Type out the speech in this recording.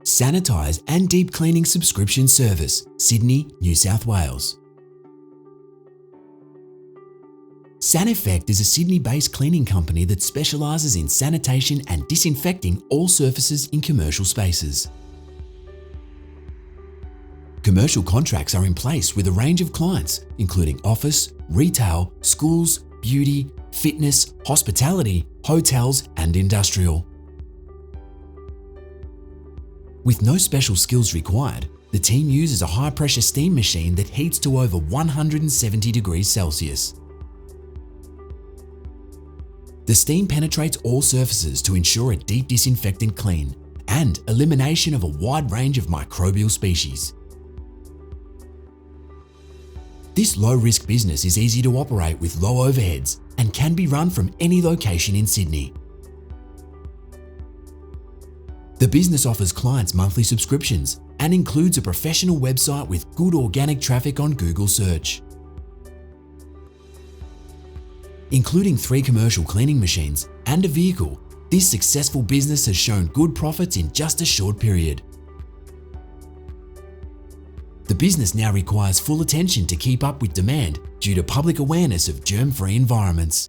Sanitise and Deep Cleaning Subscription Service, Sydney, New South Wales. SANIFECT is a Sydney-based cleaning company that specialises in sanitation and disinfecting all surfaces in commercial spaces. Commercial contracts are in place with a range of clients, including office, retail, schools, beauty, fitness, hospitality, hotels, and industrial. With no special skills required, the team uses a high-pressure steam machine that heats to over 170 degrees Celsius. The steam penetrates all surfaces to ensure a deep disinfectant clean and elimination of a wide range of microbial species. This low-risk business is easy to operate with low overheads and can be run from any location in Sydney. The business offers clients monthly subscriptions and includes a professional website with good organic traffic on Google search. Including 3 commercial cleaning machines and a vehicle, this successful business has shown good profits in just a short period. The business now requires full attention to keep up with demand due to public awareness of germ-free environments.